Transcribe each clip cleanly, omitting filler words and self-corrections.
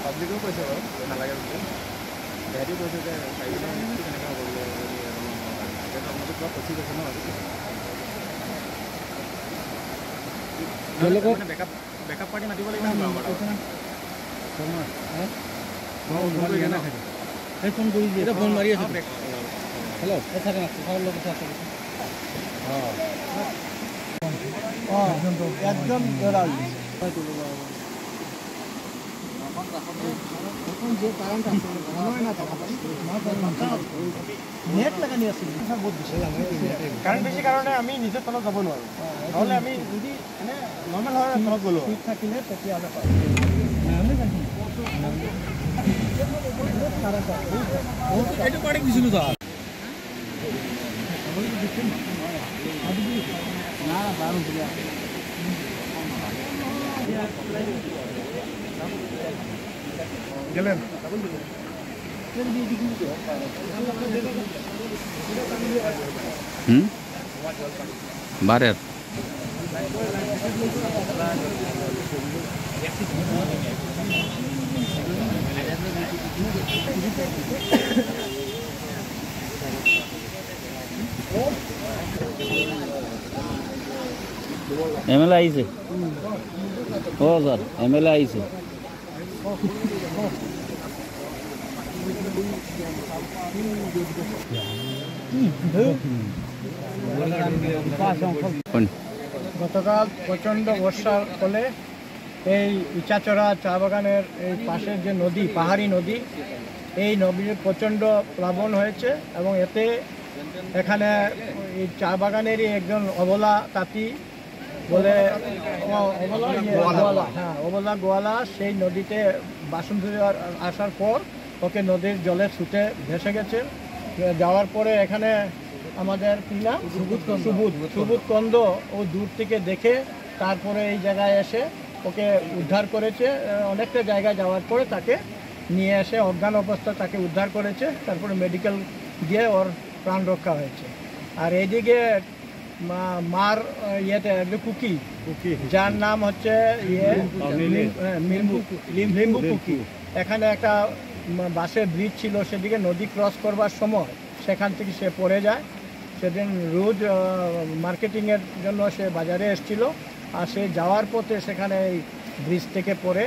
পাব্লিকেও কৈছে বাৰু নালাগে বুলি ডেহাৰিও কৈছে যে চাৰিদিন কেনেকৈ হ'ব বুলি আপোনালোকে কিবা ফচি গৈছে ন বেকআপ পাৰ্টি মাতিব লাগিব ফোন কৰি দিয়ে ফোন মাৰি আছে হেল্ল' একদম কারেন্ট বেশি কারণে আমি নিজের তলত যাব নোৱাৰো নহলে আমি যদি এনে নর্মাল হয় তলত গলো ঠিক থাকিলে তেতিয়ালে পাই এইটো পাৰ্টি দিছিলো তো না বারো দিয়া গেলেন বারের এমএলএ আইছে ও স্যার এমএলএ আইছে গতকাল প্রচণ্ড বর্ষার ফলে এই ইচাচড়া চা বাগানের এই পাশের যে নদী পাহাড়ি নদী এই নদীর প্রচণ্ড প্লাবন হয়েছে এবং এতে এখানে এই চা বাগানেরই একজন অবলা তাঁতি বলে অবলা গোয়ালা সেই নদীতে বাসন ধরে আসার পর ওকে নদীর জলে ছুটে ভেসে গেছে যাওয়ার পরে এখানে আমাদের পিলা সুবুধ কন্দ ও দূর থেকে দেখে তারপরে এই জায়গায় এসে ওকে উদ্ধার করেছে অনেকটা জায়গায় যাওয়ার পরে তাকে নিয়ে এসে অজ্ঞান অবস্থা তাকে উদ্ধার করেছে তারপরে মেডিকেল দিয়ে ওর প্রাণ রক্ষা হয়েছে আর এইদিকে মার ইয়েতে কুকি যার নাম হচ্ছে লিম্বু কুকি এখানে একটা বাসের ব্রিজ ছিল সেদিকে নদী ক্রস করবার সময় সেখান থেকে সে পড়ে যায় সেদিন রোজ মার্কেটিংয়ের জন্য সে বাজারে এসেছিল আর সে যাওয়ার পথে সেখানে এই ब्रिज থেকে পড়ে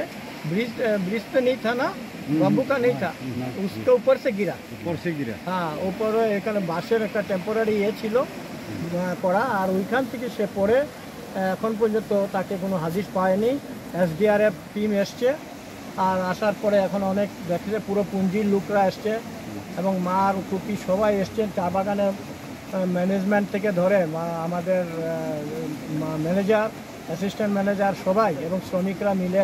ब्रिज तो नहीं था ना बम्बू का नहीं था उसके ऊपर से गिरा हाँ ऊपर एक बासेर एक टेम्पोरारी ये छिलो करा और ওইখান থেকে সে পড়ে এখন পর্যন্ত তাকে কোনো হাদিস পায়নি এসডিআরএফ টিম এসছে আর আসার পরে এখন অনেক দেখছে পুরো পুঞ্জির লোকরা এসছে এবং মার কুকি সবাই এসছেন চা বাগানের ম্যানেজমেন্ট থেকে ধরে আমাদের ম্যানেজার অ্যাসিস্ট্যান্ট ম্যানেজার সবাই এবং শ্রমিকরা মিলে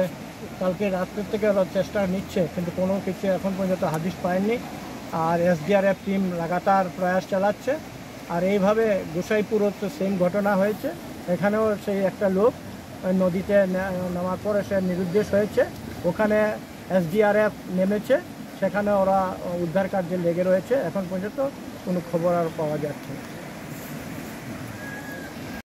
কালকে রাত্রের থেকে চেষ্টা নিচ্ছে কিন্তু কোনো কিছু এখন পর্যন্ত হাদিস পায়নি আর এসডিআরএফ টিম লাগাতার প্রয়াস চালাচ্ছে আর এইভাবে গোসাইপুরও তো সেম ঘটনা হয়েছে এখানেও সেই একটা লোক নদীতে নামার পরে সে নিরুদ্দেশ হয়েছে ওখানে এসডিআরএফ নেমেছে সেখানে ওরা উদ্ধার কার্যে লেগে রয়েছে এখন পর্যন্ত কোনো খবর আর পাওয়া যাচ্ছে না